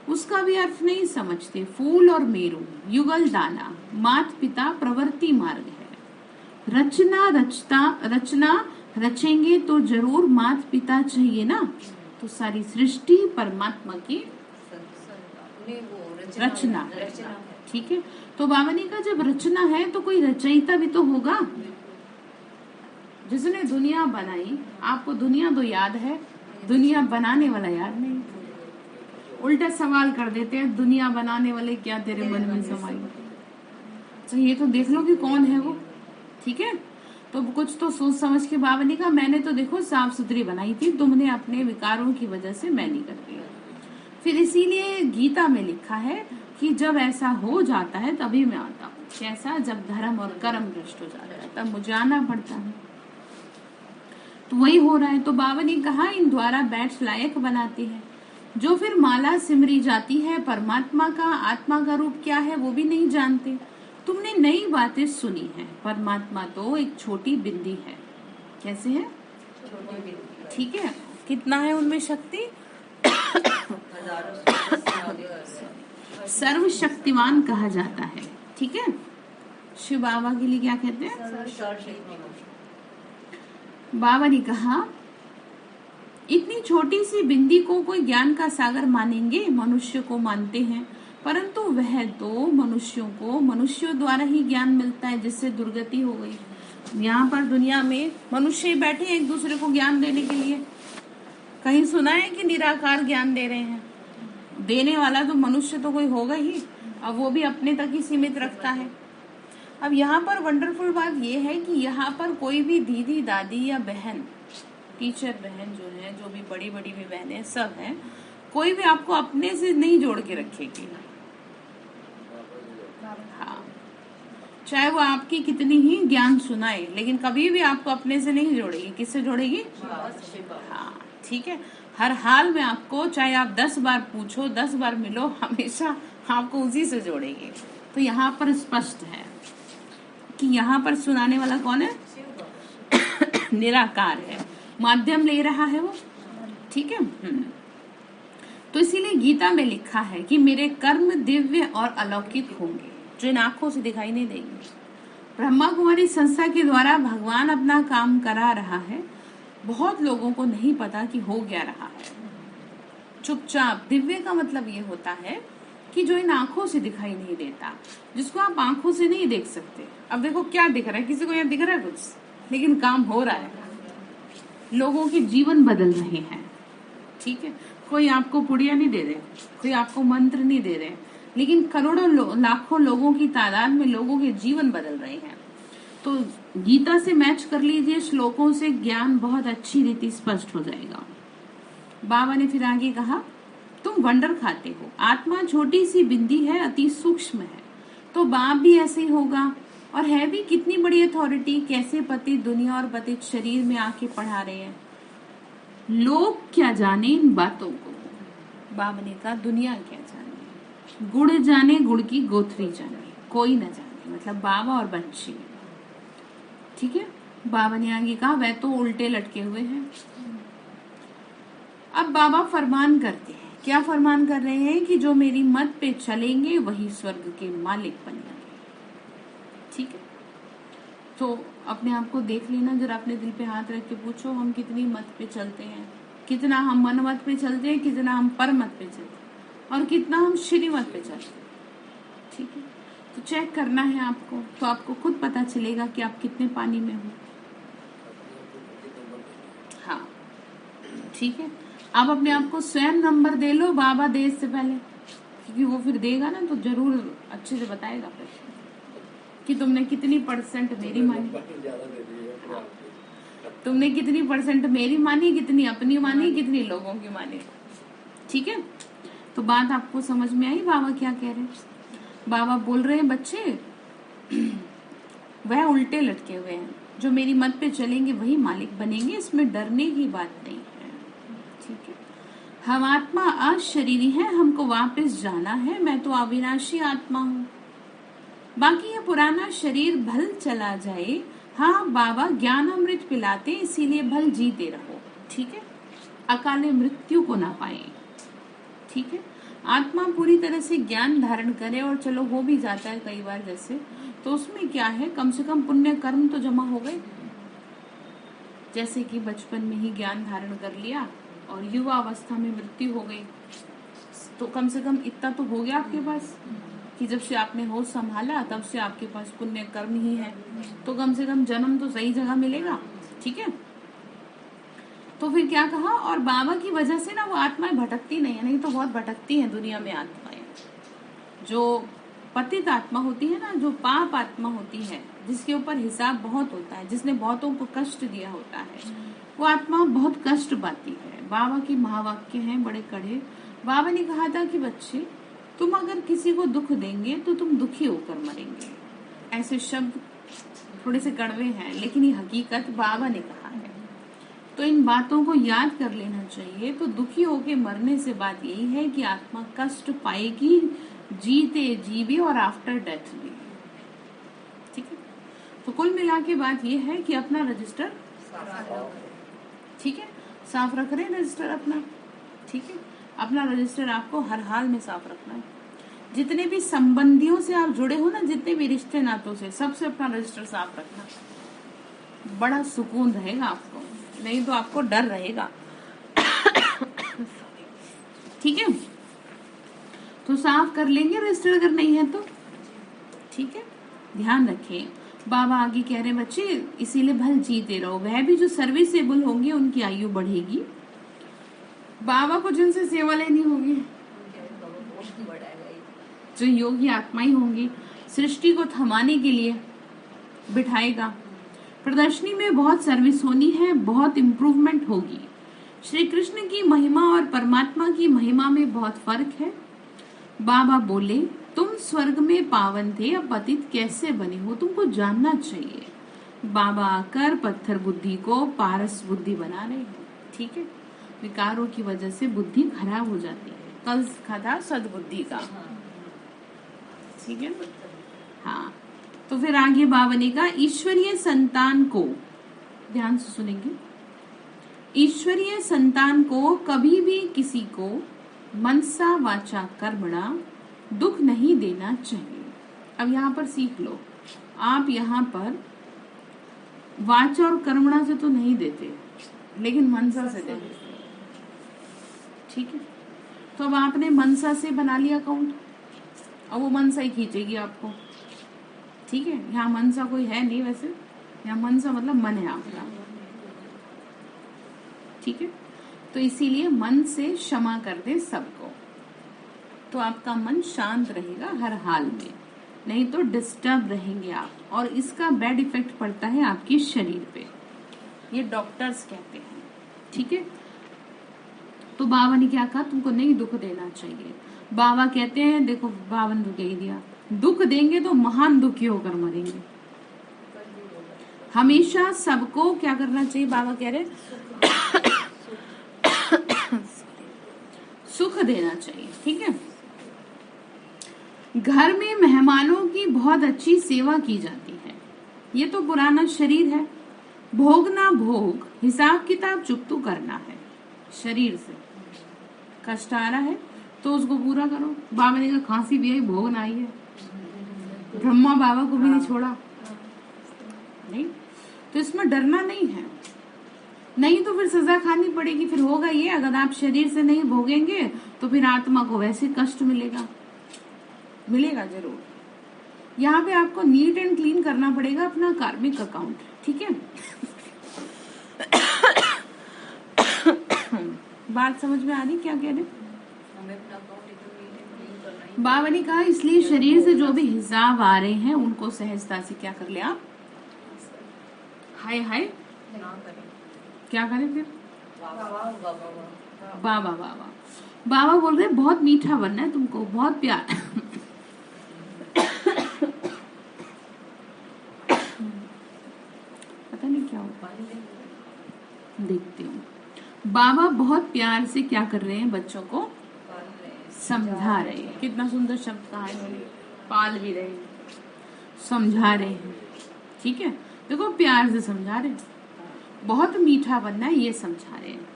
उसका भी अर्थ नहीं समझते। फूल और मेरू युगल दाना, मात पिता प्रवृत्ति मार्ग है। रचना रचेंगे तो जरूर मात पिता चाहिए ना। तो सारी सृष्टि परमात्मा की रचना है। ठीक है, तो बाबा ने कहा जब रचना है तो कोई रचयिता भी तो होगा। जिसने दुनिया बनाई, आपको दुनिया तो याद है, दुनिया बनाने वाला याद नहीं। उल्टा सवाल कर देते हैं दुनिया बनाने वाले क्या तेरे मन में समाई। तो ये तो देख लो कि कौन है वो। ठीक है, तो कुछ तो सोच समझ के बाबा ने कहा मैंने तो देखो साफ सुथरी बनाई थी, तुमने अपने विकारों की वजह से मैली कर दिया। फिर इसीलिए गीता में लिखा है कि जब ऐसा हो जाता है तभी मैं आता हूँ। कैसा? जब धर्म और कर्म भ्रष्ट हो जाता है तब मुझे आना पड़ता है। तो वही हो रहा है। तो बाबा ने कहा इन द्वारा बैठ लायक बनाते हैं। जो फिर माला सिमरी जाती है परमात्मा का आत्मा का रूप क्या है वो भी नहीं जानते। तुमने नई बातें सुनी है। परमात्मा तो एक छोटी बिंदी है। कैसे है? ठीक है, कितना है उनमें शक्ति? सर्वशक्तिमान कहा जाता है। ठीक है, शिव बाबा के लिए क्या कहते हैं? बाबा ने कहा इतनी छोटी सी बिंदी को कोई ज्ञान का सागर मानेंगे? मनुष्य को मानते हैं परंतु वह तो मनुष्यों द्वारा ही ज्ञान मिलता है जिससे दुर्गति हो गई। यहाँ पर दुनिया में मनुष्य बैठे हैं एक दूसरे को ज्ञान देने के लिए। कहीं सुना है कि निराकार ज्ञान दे रहे हैं? देने वाला तो मनुष्य तो कोई होगा ही, अब वो भी अपने तक ही सीमित रखता है। अब यहाँ पर वंडरफुल बात ये है कि यहाँ पर कोई भी दीदी दादी या बहन, टीचर बहन जो है, जो भी बड़ी बड़ी भी बहनें सब हैं, कोई भी आपको अपने से नहीं जोड़ के रखेगी। हाँ, चाहे वो आपकी कितनी ही ज्ञान सुनाए लेकिन कभी भी आपको अपने से नहीं जोड़ेगी। किससे जोड़ेगी? हाँ ठीक है, हर हाल में आपको, चाहे आप 10 बार पूछो 10 बार मिलो, हमेशा आपको उसी से जोड़ेगी। तो यहाँ पर स्पष्ट है कि यहाँ पर सुनाने वाला कौन है? निराकार है, माध्यम ले रहा है वो। ठीक है, तो इसीलिए गीता में लिखा है कि मेरे कर्म दिव्य और अलौकिक होंगे जो इन आंखों से दिखाई नहीं देंगे। ब्रह्मा कुमारी संस्था के द्वारा भगवान अपना काम करा रहा है। बहुत लोगों को नहीं पता कि हो क्या रहा है। चुपचाप। दिव्य का मतलब ये होता है कि जो इन आंखों से दिखाई नहीं देता, जिसको आप आंखों से नहीं देख सकते। अब देखो क्या दिख रहा है, किसी को यहाँ दिख रहा है कुछ, लेकिन काम हो रहा है, लोगों के जीवन बदल रहे हैं। ठीक है, कोई आपको पुड़िया नहीं दे रहे, कोई आपको मंत्र नहीं दे रहे, लेकिन करोड़ों लाखों लोगों की तादाद में लोगों के जीवन बदल रहे हैं। तो गीता से मैच कर लीजिए श्लोकों से, ज्ञान बहुत अच्छी रीति स्पष्ट हो जाएगा। बाबा ने फिर आगे कहा तुम वंडर खाते हो, आत्मा छोटी सी बिंदी है, अति सूक्ष्म है, तो बाप भी ऐसे ही होगा। और है भी कितनी बड़ी अथॉरिटी, कैसे पतित दुनिया और पतित शरीर में आके पढ़ा रहे हैं। लोग क्या जाने इन बातों को। बाबा ने कहा दुनिया क्या जाने, गुड़ जाने गुड़ की गोथरी जाने, कोई न जाने। मतलब बाबा और बच्चे। ठीक है, बाबा ने आगे कहा वह तो उल्टे लटके हुए हैं। अब बाबा फरमान करते हैं। क्या फरमान कर रहे हैं? कि जो मेरी मत पे चलेंगे वही स्वर्ग के मालिक बनेंगे। ठीक है, तो अपने आप को देख लेना, जरा अपने दिल पे हाथ रख के पूछो हम कितनी मत पे चलते हैं, कितना हम मन मत पे चलते हैं, कितना हम पर मत पे चलते हैं और कितना हम श्री मत पे चलते हैं। ठीक है, तो चेक करना है आपको, तो आपको खुद पता चलेगा कि आप कितने पानी में हो। हाँ ठीक है, आप अपने आप को स्वयं नंबर दे लो बाबा दे इससे पहले, क्योंकि वो फिर देगा ना तो जरूर अच्छे से बताएगा फिर कि तुमने कितनी % मेरी मानी, तुमने कितनी % मेरी मानी, कितनी अपनी मानी, कितनी लोगों की मानी। ठीक है, तो बात आपको समझ में आई बाबा क्या कह रहे हैं? बाबा बोल रहे हैं बच्चे वह उल्टे लटके हुए हैं, जो मेरी मत पे चलेंगे वही मालिक बनेंगे, इसमें डरने की बात नहीं है। ठीक है, हम आत्मा अशरीरी है, हमको वापस जाना है, मैं तो अविनाशी आत्मा हूँ, बाकी ये पुराना शरीर भल चला जाए। हाँ बाबा ज्ञान अमृत पिलाते, इसीलिए भल जीते रहो। ठीक है, अकाले मृत्यु को ना पाए। ठीक है, आत्मा पूरी तरह से ज्ञान धारण करे, और चलो हो भी जाता है कई बार जैसे, तो उसमें क्या है, कम से कम पुण्य कर्म तो जमा हो गए। जैसे कि बचपन में ही ज्ञान धारण कर लिया और युवा अवस्था में मृत्यु हो गई, तो कम से कम इतना तो हो गया आपके पास कि जब से आपने होश संभाला तब से आपके पास पुण्य कर्म ही है, तो कम से कम जन्म तो सही जगह मिलेगा। ठीक है, तो फिर क्या कहा, और बाबा की वजह से ना वो आत्माएं भटकती नहीं है, नहीं तो बहुत भटकती हैं दुनिया में आत्माएं। जो पतित आत्मा होती है ना, जो पाप आत्मा होती है, जिसके ऊपर हिसाब बहुत होता है, जिसने बहुतों को कष्ट दिया होता है, वो आत्मा बहुत कष्ट पाती है। बाबा की महावाक्य हैं बड़े कड़े। बाबा ने कहा था कि बच्चे तुम अगर किसी को दुख देंगे तो तुम दुखी होकर मरेंगे। ऐसे शब्द थोड़े से कड़वे हैं, लेकिन ये हकीकत बाबा ने कहा है, तो इन बातों को याद कर लेना चाहिए। तो दुखी होके मरने से बात यही है कि आत्मा कष्ट पाएगी, जीते जी भी और आफ्टर डेथ भी। ठीक है, तो कुल मिला के बात ये है कि अपना रजिस्टर ठीक है साफ रख रहे हैं, रजिस्टर अपना। ठीक है, अपना रजिस्टर आपको हर हाल में साफ रखना है। जितने भी संबंधियों से आप जुड़े हो ना, जितने भी रिश्ते नातों से, सबसे अपना रजिस्टर साफ रखना, बड़ा सुकून रहेगा आपको, नहीं तो आपको डर रहेगा। ठीक है, तो साफ कर लेंगे रजिस्टर अगर नहीं है तो। ठीक है, ध्यान रखें। बाबा आगे कह रहे बच्चे इसीलिए भल जीते रहो, वह भी जो सर्विसेबल होंगे उनकी आयु बढ़ेगी। बाबा को जिनसे सेवा लेनी होगी, जो योगी आत्माएं होंगी, सृष्टि को थमाने के लिए बिठाएगा। प्रदर्शनी में बहुत सर्विस होनी है, बहुत इम्प्रूवमेंट होगी। श्री कृष्ण की महिमा और परमात्मा की महिमा में बहुत फर्क है। बाबा बोले तुम स्वर्ग में पावन थे, अब पतित कैसे बने हो, तुमको जानना चाहिए। बाबा आकर पत्थर बुद्धि को पारस बुद्धि बना रहे हैं। ठीक है, विकारों की वजह से बुद्धि खराब हो जाती है। कल था सद्बुद्धि का। ठीक है, हाँ, तो फिर आगे बाबा ने कहा ईश्वरीय संतान को, ध्यान से सुनेंगे, ईश्वरीय संतान को कभी भी किसी को मनसा वाचा कर्मणा दुख नहीं देना चाहिए। अब यहाँ पर सीख लो, आप यहाँ पर वाचा और कर्मणा से तो नहीं देते, लेकिन मनसा से देते। ठीक है, तो अब आपने मनसा से बना लिया अकाउंट, अब वो मनसा ही खींचेगी आपको। ठीक है, यहाँ मनसा कोई है नहीं, वैसे यहाँ मनसा मतलब मन है आपका। ठीक है, तो इसीलिए मन से क्षमा कर दे सबको, तो आपका मन शांत रहेगा हर हाल में, नहीं तो डिस्टर्ब रहेंगे आप, और इसका बैड इफेक्ट पड़ता है आपके शरीर पे, ये डॉक्टर्स कहते हैं। ठीक है, तो बाबा ने क्या कहा, तुमको नहीं दुख देना चाहिए। बाबा कहते हैं देखो बाबा ने कह दिया, दुख देंगे तो महान दुखी होकर मरेंगे। हमेशा सबको क्या करना चाहिए, बाबा कह रहे सुख देना चाहिए। ठीक है, घर में मेहमानों की बहुत अच्छी सेवा की जाती है। ये तो पुराना शरीर है, भोगना भोग, हिसाब किताब चुकतू करना है। शरीर से कष्ट आ रहा है तो उसको पूरा करो। बाबा ने कहा खांसी भी आई, भोगना आई है। ब्रह्मा बाबा को भी नहीं छोड़ा, नहीं तो इसमें डरना नहीं है, नहीं तो फिर सजा खानी पड़ेगी। फिर होगा ये, अगर आप शरीर से नहीं भोगेंगे तो फिर आत्मा को वैसे कष्ट मिलेगा, मिलेगा जरूर। यहाँ पे आपको नीट एंड क्लीन करना पड़ेगा अपना कार्मिक अकाउंट, ठीक है। बात समझ में आ रही क्या कह रहे? बाबा ने कहा इसलिए शरीर से जो भी हिसाब आ रहे हैं उनको सहजता से क्या कर ले आप, हाय हाय क्या करें फिर, बाबा बाबा बाबा बोल रहे बहुत मीठा बनना है तुमको, बहुत प्यार। पता नहीं क्या होगा, देखते हूँ। बाबा बहुत प्यार से क्या कर रहे हैं, बच्चों को समझा रहे हैं। कितना सुंदर शब्द कहा इन्होंने, पाल भी रहे, समझा रहे हैं, ठीक है। देखो प्यार से समझा रहे हैं, बहुत मीठा बनना है ये समझा रहे हैं।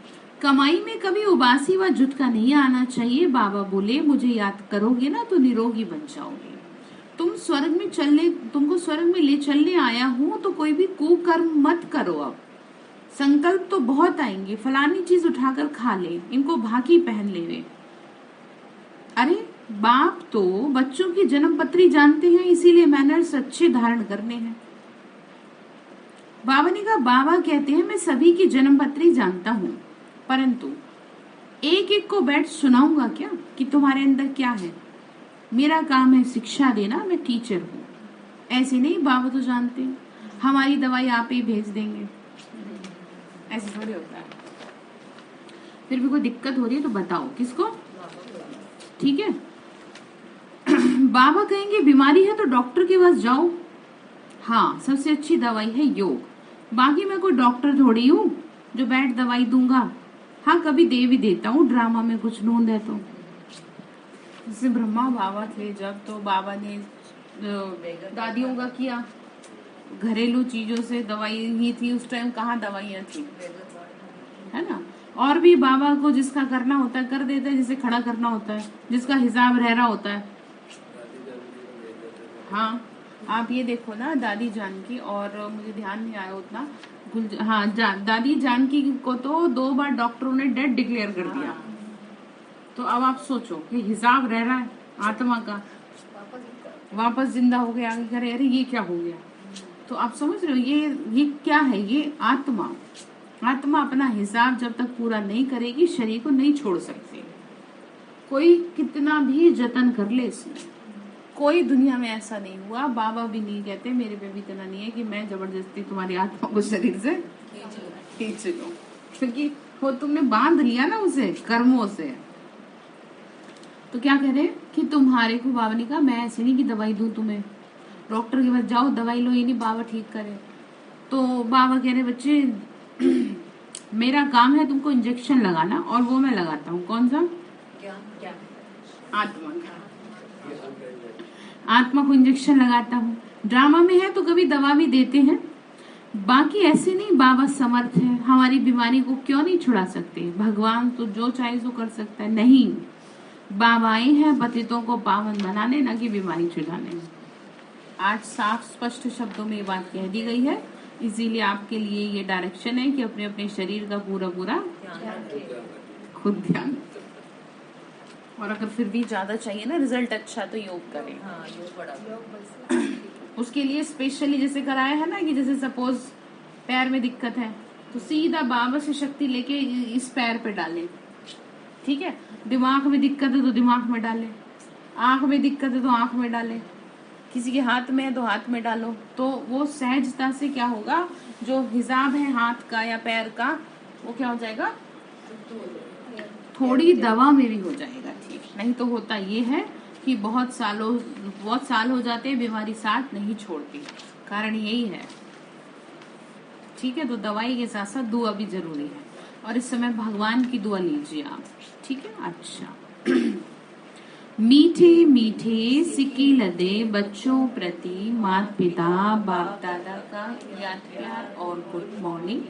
कमाई में कभी उबासी व झुटका नहीं आना चाहिए। बाबा बोले मुझे याद करोगे ना तो निरोगी बन जाओगे। तुमको स्वर्ग में ले चलने आया हूँ तो कोई भी कुकर्म मत करो। अब संकल्प तो बहुत आएंगे, फलानी चीज उठाकर खा ले, इनको भाकी पहन ले वे। अरे बाप तो बच्चों की जन्म पत्री जानते हैं, इसीलिए मैनर्स अच्छे धारण करने हैं। बाबा ने कहा, बाबा कहते हैं मैं सभी की जन्म पत्री जानता हूँ, परंतु एक एक को बैठ सुनाऊंगा क्या कि तुम्हारे अंदर क्या है। मेरा काम है शिक्षा देना, मैं टीचर हूँ। ऐसे नहीं, बाबा तो जानते हैं, हमारी दवाई आप ही भेज देंगे, ऐसे थोड़ी होता है। फिर भी कोई दिक्कत हो रही है तो बताओ किसको, ठीक है। बाबा कहेंगे बीमारी है तो डॉक्टर के पास जाओ। हाँ, सबसे अच्छी दवाई है योग। बाकी मैं कोई डॉक्टर थोड़ी हूँ जो बैठ दवाई दूंगा। हाँ, कभी दे भी देता हूँ, ड्रामा में कुछ नूंद है तो। जैसे ब्रह्मा बाबा थे जब, तो बाबा ने दादियों का किया, घरेलू चीजों से दवाई ही थी उस टाइम, कहाँ दवाइयाँ थी, है ना। और भी बाबा को जिसका करना होता है कर देते हैं, जिसे खड़ा करना होता है, जिसका हिसाब रह रहा होता है। हाँ, आप ये देखो ना, दादी जानकी, और मुझे ध्यान नहीं आया उतना, हाँ दादी जानकी को तो 2 बार डॉक्टरों ने डेड डिक्लेयर कर दिया। तो अब आप सोचो कि हिसाब रह रहा है आत्मा का, वापस जिंदा हो गया, आगे करे अरे ये क्या हो गया। तो आप समझ रहे हो ये क्या है, ये आत्मा अपना हिसाब जब तक पूरा नहीं करेगी शरीर को नहीं छोड़ सकती। कोई कितना भी जतन कर ले इसमें, कोई दुनिया में ऐसा नहीं हुआ। बाबा भी नहीं कहते, मेरे पे भी इतना नहीं है कि मैं जबरदस्ती तुम्हारी आत्मा को शरीर से खींच लूं, क्योंकि वो तुमने बांध लिया ना उसे कर्मों से। तो क्या कह रहे कि तुम्हारे को, बाबा ने कहा मैं ऐसे नहीं कि दवाई दूं तुम्हें, डॉक्टर के पास जाओ दवाई लो, ये नहीं बाबा ठीक करे। तो बाबा कह रहे बच्चे मेरा काम है तुमको इंजेक्शन लगाना, और वो मैं लगाता हूँ। कौन सा? आत्मा का, आत्मा को इंजेक्शन लगाता हूँ। ड्रामा में है तो कभी दवा भी देते हैं, बाकी ऐसे नहीं। बाबा समर्थ है, हमारी बीमारी को क्यों नहीं छुड़ा सकते। भगवान तो जो चाहे सो कर सकता है। नहीं, बाबा आए हैं पतितों को पावन बनाने, ना कि बीमारी छुड़ाने। आज साफ स्पष्ट शब्दों में ये बात कह दी गई है, इसीलिए आपके लिए ये डायरेक्शन है कि अपने अपने शरीर का पूरा खुद ध्यान। और अगर फिर भी ज्यादा चाहिए ना रिजल्ट अच्छा, तो योग करें। हाँ, योग बड़ा। उसके लिए स्पेशली जैसे कराया है ना, कि जैसे सपोज पैर में दिक्कत है तो सीधा बाबा से शक्ति लेके इस पैर पे डालें, ठीक है। दिमाग में दिक्कत है तो दिमाग में डालें, आंख में दिक्कत है तो आंख में डालें, किसी के हाथ में है तो हाथ में डालो। तो वो सहजता से क्या होगा, जो हिसाब है हाथ का या पैर का, वो क्या हो जाएगा, थोड़ी दवा में भी हो जाएगा ठीक। नहीं तो होता ये है कि बहुत साल हो जाते हैं, बीमारी साथ नहीं छोड़ती, कारण यही है, ठीक है। तो दवाई के साथ साथ दुआ भी जरूरी है, और इस समय भगवान की दुआ लीजिए आप, ठीक है। अच्छा, मीठे मीठे सिक्की लदे बच्चों प्रति माता पिता बाप दादा का याद प्यार और गुड मॉर्निंग।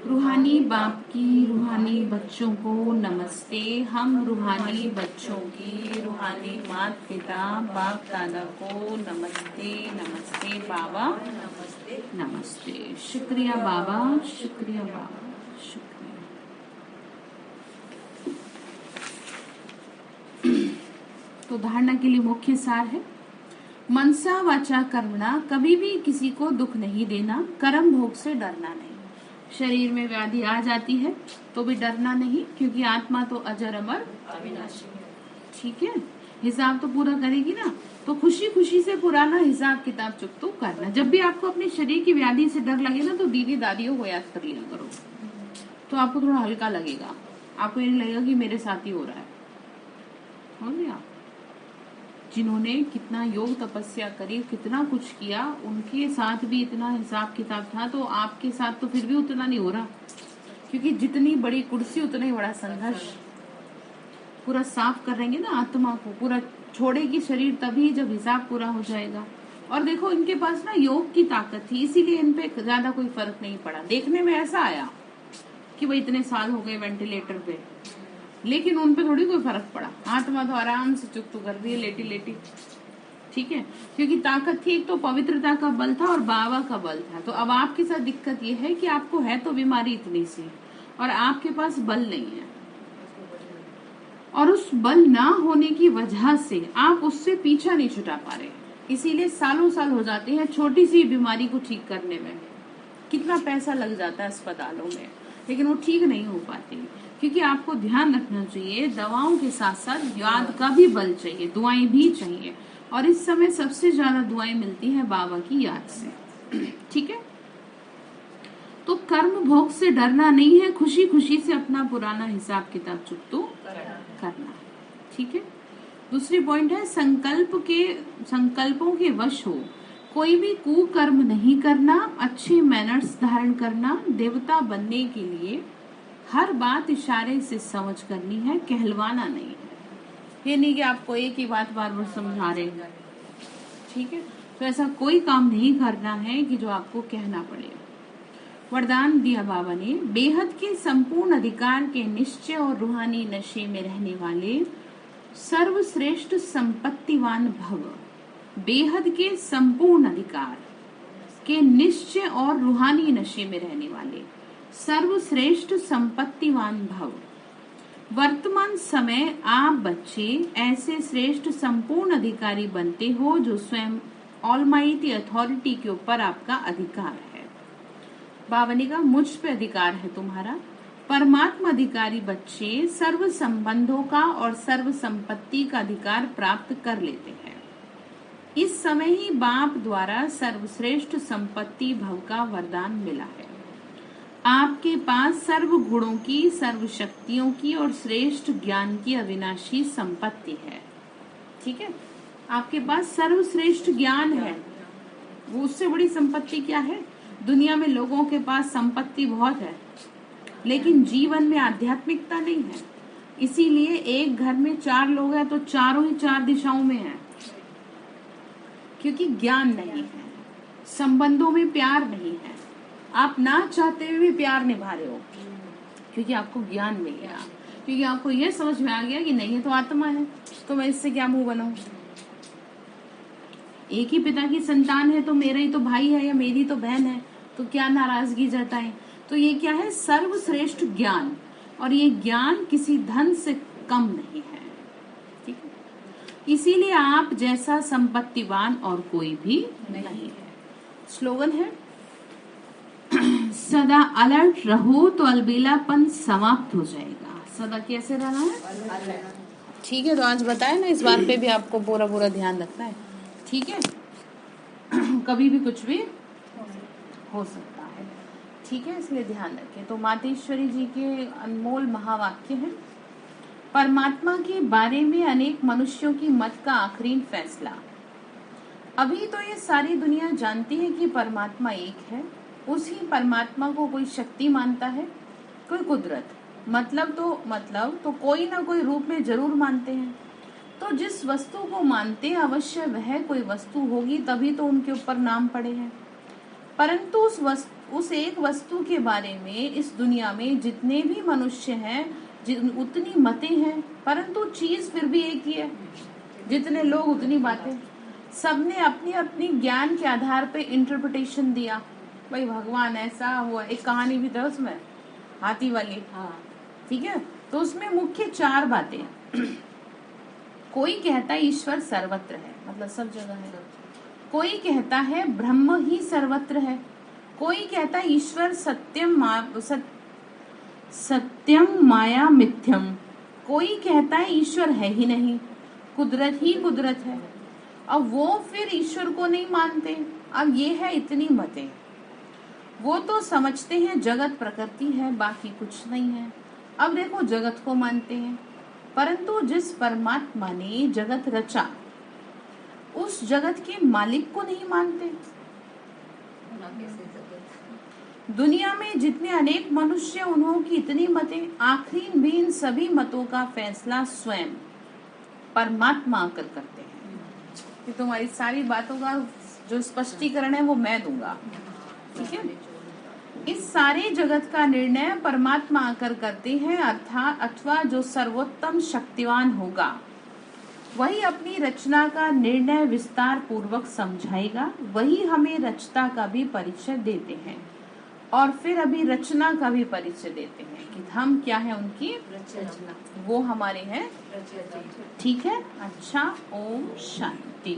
रूहानी बाप की रूहानी बच्चों को नमस्ते। हम रूहानी बच्चों की रूहानी माता पिता बाप दादा को नमस्ते। नमस्ते बाबा, नमस्ते नमस्ते। शुक्रिया बाबा, शुक्रिया बाबा, शुक्रिया। तो धारणा के लिए मुख्य सार है, मनसा वाचा कर्मणा, कभी भी किसी को दुख नहीं देना, कर्म भोग से डरना नहीं। शरीर में व्याधि आ जाती है तो भी डरना नहीं, क्योंकि आत्मा तो अजर अमर अविनाशी है। ठीक है, हिसाब तो पूरा करेगी ना, तो खुशी खुशी से पुराना हिसाब किताब चुकतो करना। जब भी आपको अपने शरीर की व्याधि से डर लगे ना, तो दीदी दादियों को याद कर लिया करो, तो आपको थोड़ा हल्का लगेगा। आपको ये नहीं लगेगा कि मेरे साथ ही हो रहा है। हो गया, जिन्होंने कितना योग तपस्या करी, कितना कुछ किया, उनके साथ भी इतना हिसाब किताब था, तो आपके साथ तो फिर भी उतना नहीं हो रहा, क्योंकि जितनी बड़ी कुर्सी उतना ही बड़ा संघर्ष। पूरा साफ करेंगे ना आत्मा को, पूरा छोड़ेगी शरीर, तभी जब हिसाब पूरा हो जाएगा। और देखो, इनके पास ना योग की ताकत थी, इसीलिए इन पे ज्यादा कोई फर्क नहीं पड़ा। देखने में ऐसा आया कि भाई इतने साल हो गए वेंटिलेटर पे, लेकिन उन पे थोड़ी कोई फर्क पड़ा। आत्मा तो आराम से चुकतू कर रही है लेटी लेटी। ठीक है, क्योंकि ताकत थी, एक तो पवित्रता का बल था और बाबा का बल था। तो अब आपके साथ दिक्कत ये है कि आपको है तो बीमारी इतनी सी, और आपके पास बल नहीं है, और उस बल ना होने की वजह से आप उससे पीछा नहीं छुटा पा रहे। इसीलिए सालों साल हो जाते हैं छोटी सी बीमारी को ठीक करने में। कितना पैसा लग जाता है अस्पतालों में, लेकिन वो ठीक नहीं हो पाती, क्योंकि आपको ध्यान रखना चाहिए, दवाओं के साथ साथ याद का भी बल चाहिए, दुआएं भी चाहिए। और इस समय सबसे ज्यादा दुआएं मिलती हैं बाबा की याद से। ठीक है, तो कर्म भोग से डरना नहीं है, खुशी खुशी से अपना पुराना हिसाब किताब चुकतो करना। ठीक है, दूसरी पॉइंट है, संकल्पों के वश हो, कोई भी कुकर्म नहीं करना, अच्छे मैनर्स धारण करना, देवता बनने के लिए हर बात इशारे से समझ करनी है, कहलवाना नहीं है। ये नहीं कि आपको एक ही बात बार बार समझा रहे हैं। ठीक है, तो ऐसा कोई काम नहीं करना है कि जो आपको कहना पड़े। वरदान दिया बाबा ने, बेहद के संपूर्ण अधिकार के निश्चय और रूहानी नशे में रहने वाले सर्वश्रेष्ठ संपत्तिवान भव। बेहद के संपूर्ण अधिकार के निश्चय और रूहानी नशे में रहने वाले सर्वश्रेष्ठ संपत्तिवान भव। वर्तमान समय आप बच्चे ऐसे श्रेष्ठ संपूर्ण अधिकारी बनते हो, जो स्वयं ऑलमाइटी अथॉरिटी के ऊपर आपका अधिकार है। बाबा ने कहा, मुझ पे अधिकार है तुम्हारा। परमात्मा अधिकारी बच्चे सर्व संबंधों का और सर्व संपत्ति का अधिकार प्राप्त कर लेते हैं। इस समय ही बाप द्वारा सर्वश्रेष्ठ संपत्ति भव का वरदान मिला है। आपके पास सर्व गुणों की, सर्व शक्तियों की और श्रेष्ठ ज्ञान की अविनाशी संपत्ति है। ठीक है, आपके पास सर्वश्रेष्ठ ज्ञान है, वो उससे बड़ी संपत्ति क्या है? दुनिया में लोगों के पास संपत्ति बहुत है, लेकिन जीवन में आध्यात्मिकता नहीं है। इसीलिए एक घर में 4 लोग हैं तो चारों ही 4 दिशाओं में हैं, क्योंकि ज्ञान नहीं है, संबंधों में प्यार नहीं है। आप ना चाहते हुए भी प्यार निभा रहे हो, क्योंकि आपको ज्ञान मिल गया, क्योंकि आपको यह समझ में आ गया कि नहीं, ये तो आत्मा है, तो मैं इससे क्या मुंह बनाऊं। एक ही पिता की संतान है तो मेरा ही तो भाई है या मेरी तो बहन है, तो क्या नाराजगी जताएं। तो ये क्या है? सर्वश्रेष्ठ ज्ञान, और ये ज्ञान किसी धन से कम नहीं है। ठीक है, इसीलिए आप जैसा संपत्तिवान और कोई भी नहीं है। स्लोगन है, सदा अलर्ट रहो तो अलबेलापन समाप्त हो जाएगा। सदा कैसे रहना है? ठीक है, तो आज बताया ना, इस बात पे भी आपको पूरा ध्यान रखना है। ठीक है, कभी भी कुछ भी हो सकता है। ठीक है, इसलिए ध्यान रखें। तो मातेश्वरी जी के अनमोल महावाक्य हैं, परमात्मा के बारे में अनेक मनुष्यों की मत का आखिरी फैसला। अभी तो ये सारी दुनिया जानती है कि परमात्मा एक है। उसी परमात्मा को कोई शक्ति मानता है, कोई कुदरत, मतलब तो कोई ना कोई रूप में जरूर मानते हैं। तो जिस वस्तु को मानते हैं अवश्य वह कोई वस्तु होगी, तभी तो उनके ऊपर नाम पड़े हैं। परंतु उस एक वस्तु के बारे में इस दुनिया में जितने भी मनुष्य हैं, उतनी मतें हैं, परंतु चीज फिर भी एक ही है। जितने लोग उतनी बातें। सबने अपनी अपनी ज्ञान के आधार पे इंटरप्रिटेशन दिया, भाई भगवान ऐसा हुआ। एक कहानी भी था उसमें, हाथी वाली, हाँ ठीक है। तो उसमें मुख्य 4 बातें कोई कहता है ईश्वर सर्वत्र है, मतलब सब जगह है। कोई कहता है ब्रह्म ही सर्वत्र है। कोई कहता है ईश्वर सत्यम माया मिथ्यम। कोई कहता है ईश्वर है ही नहीं, कुदरत ही कुदरत है। अब वो फिर ईश्वर को नहीं मानते। अब ये है इतनी मतें। वो तो समझते हैं जगत प्रकृति है, बाकी कुछ नहीं है। अब देखो, जगत को मानते हैं, परंतु जिस परमात्मा ने जगत रचा उस जगत के मालिक को नहीं मानते। दुनिया में जितने अनेक मनुष्य, उन्हों की इतनी मतें, आखिरी में इन सभी मतों का फैसला स्वयं परमात्मा आकर करते हैं। कि तुम्हारी सारी बातों का जो स्पष्टीकरण है वो मैं दूंगा, ठीक है। इस सारे जगत का निर्णय परमात्मा आकर करते हैं, अर्थात अथवा जो सर्वोत्तम शक्तिवान होगा वही अपनी रचना का निर्णय विस्तार पूर्वक समझाएगा। वही हमें रचना का भी परिचय देते हैं और फिर अभी रचना का भी परिचय देते हैं कि हम क्या है, उनकी रचना, वो हमारे हैं, ठीक है। अच्छा, ओम शांति।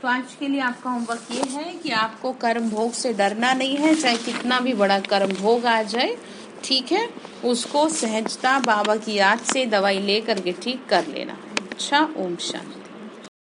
तो आज के लिए आपका होमवर्क ये है कि आपको कर्म भोग से डरना नहीं है, चाहे कितना भी बड़ा कर्म भोग आ जाए, ठीक है। उसको सहजता बाबा की याद से दवाई ले करके ठीक कर लेना। अच्छा, ओम शांति।